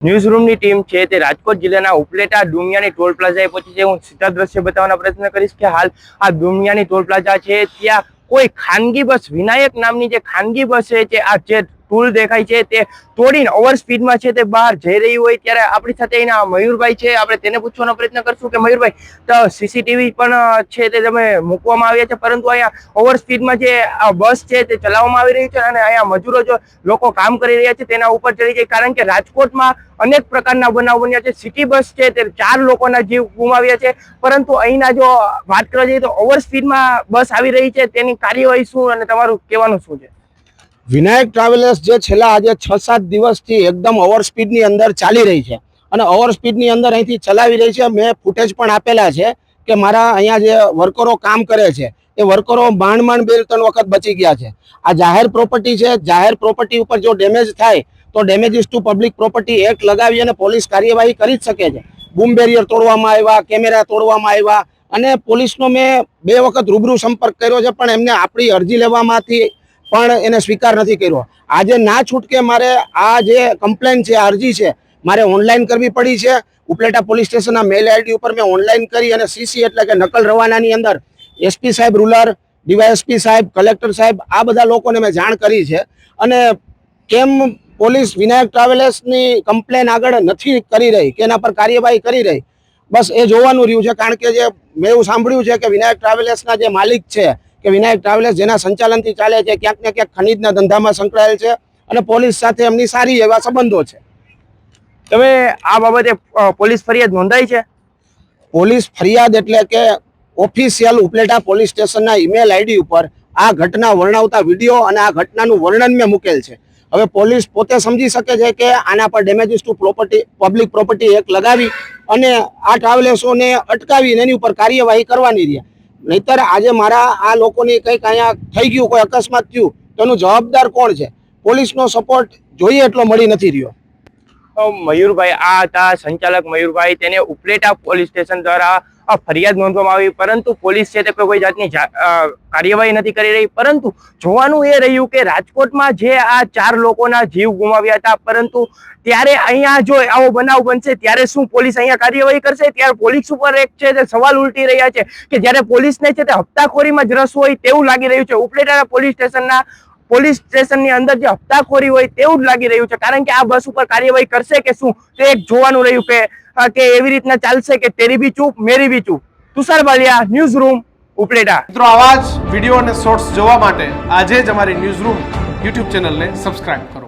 News રૂમની team છે તે રાજકોટ જિલ્લાના ઉપલેટા ડુમિયાની ટોલ પ્લાઝાએ પહોંચી છે। હું સીધા દ્રશ્ય બતાવવાનો પ્રયત્ન કરીશ કે હાલ આ ડુમિયાની ટોલ પ્લાઝા છે ત્યાં કોઈ ખાનગી બસ વિનાયક નામની જે ખાનગી બસ છે તે આ જે ટોલ દેખાય છે તે તોડીને ઓવર સ્પીડમાં છે તે બહાર જઈ રહી હોય ત્યારે આપણી સાથે એના મયુરભાઈ છે, આપણે તેને પૂછવાનો પ્રયત્ન કરશું કે મયુરભાઈ તો સીસીટીવી પણ છે તે તમે મૂકવામાં આવ્યા છે, પરંતુ અહીંયા ઓવર સ્પીડમાં જે આ બસ છે તે ચલાવવામાં આવી રહી છે અને અહીંયા મજૂરો જો લોકો કામ કરી રહ્યા છે તેના ઉપર ચડી જાય, કારણ કે રાજકોટમાં અનેક પ્રકારના બનાવ બન્યા છે। સિટી બસ છે તે 4 લોકોના જીવ ગુમાવ્યા છે, પરંતુ અહીંના જો વાત કરવા જઈએ તો ઓવર સ્પીડમાં બસ આવી રહી છે તેની કાર્યવાહી શું અને તમારું કહેવાનું શું છે? વિનાયક ટ્રાવેલર્સ જે છેલ્લા આજે 6-7 દિવસથી એકદમ ઓવર સ્પીડની અંદર ચાલી રહી છે અને ઓવર સ્પીડની અંદર અહીંથી ચલાવી રહી છે। મેં ફૂટેજ પણ આપેલા છે કે મારા અહીંયા જે વર્કરો કામ કરે છે એ વર્કરો માંડ 2-3 વખત બચી ગયા છે। આ જાહેર પ્રોપર્ટી છે, જાહેર પ્રોપર્ટી ઉપર જો ડેમેજ થાય તો damages two public property act લગાવી અને પોલીસ કાર્યવાહી કરી જ શકે છે। બૂમ બેરિયર તોડવામાં આવ્યા, કેમેરા તોડવામાં આવ્યા અને પોલીસનો મેં 2 વખત રૂબરૂ સંપર્ક કર્યો છે, પણ એમને આપણી અરજી લેવામાંથી પણ એને સ્વીકાર નથી કર્યો। આજે ના છૂટકે મારે આ જે કમ્પ્લેન છે, અરજી છે, મારે ઓનલાઈન કરવી પડી છે। ઉપલેટા પોલીસ સ્ટેશનના મેલ આઈડી ઉપર મેં ઓનલાઈન કરી અને સીસી એટલે કે નકલ રવાનાની અંદર એસપી સાહેબ રૂરલ, ડીવાયએસપી સાહેબ, કલેક્ટર સાહેબ આ બધા લોકોને મેં જાણ કરી છે। અને કેમ પોલીસ વિનાયક ટ્રાવેલર્સની કમ્પ્લેન આગળ નથી કરી રહી કે એના પર કાર્યવાહી કરી રહી, બસ એ જોવાનું રહ્યું છે। કારણ કે જે મેં એવું સાંભળ્યું છે કે વિનાયક ટ્રાવેલર્સના જે માલિક છે કે વિનાયક ટ્રાવેલર્સ જેના સંચાલનથી ચાલે છે ક્યાંક ને ક્યાંક ખનીજના ધંધામાં સંકળાયેલ છે અને પોલીસ સાથે એમની સારી એવા સંબંધો છે। તમે આ બાબતે પોલીસ ફરિયાદ નોંધાઈ છે? પોલીસ ફરિયાદ એટલે કે ઓફિશિયલ ઉપલેટા પોલીસ સ્ટેશનના ઈમેલ આઈડી ઉપર આ ઘટના વર્ણવતા વિડીયો અને આ ઘટનાનું વર્ણન મેં મૂકેલ છે। હવે પોલીસ પોતે સમજી શકે છે કે આના પર damages to property public property act લગાવી અને આ ટ્રાવેલર્સોને અટકાવીને એની ઉપર કાર્યવાહી કરવાની રહી। નહીતર આજે મારા આ લોકોની કંઈક અહીંયા થઈ ગયું, કોઈ અકસ્માત થયું તો એનું જવાબદાર કોણ છે? પોલીસનો સપોર્ટ જોઈએ એટલો મળી નથી રહ્યો। મયુરભાઈ આ હતા સંચાલક મયુરભાઈ, તેને ઉપલેટા પોલીસ સ્ટેશન દ્વારા ફરિયાદ નોંધવામાં આવી, પરંતુ પોલીસ છે તે કોઈ જાતની કાર્યવાહી નથી કરી રહી। પરંતુ જોવાનું એ રહ્યું કે રાજકોટમાં જે આ 4 લોકોના જીવ ગુમાવ્યા હતા, પરંતુ ત્યારે અહીંયા જો આવો બનાવ બનશે ત્યારે શું પોલીસ અહીંયા કાર્યવાહી કરશે? ત્યારે પોલીસ ઉપર એક છે તે સવાલ ઉલટી રહ્યા છે કે જ્યારે પોલીસને છે તે હપ્તાખોરીમાં જ રસ હોય તેવું લાગી રહ્યું છે। ઉપલેટા પોલીસ સ્ટેશનની અંદર જે હપ્તાખોરી હોય તેવું જ લાગી રહ્યું છે, કારણ કે આ બસ ઉપર કાર્યવાહી કરશે કે શું તે એક જોવાનું રહ્યું કે એવી રીતના ચાલશે કે તેરી બી ચૂપ મેરી બી ચૂપ। Tushar Baliya, news room, Upleta. મિત્રો આવા જ વિડીયો અને શોર્ટ્સ જોવા માટે આજે જ અમારી ન્યૂઝ રૂમ યુટ્યુબ ચેનલને સબસ્ક્રાઇબ કરો।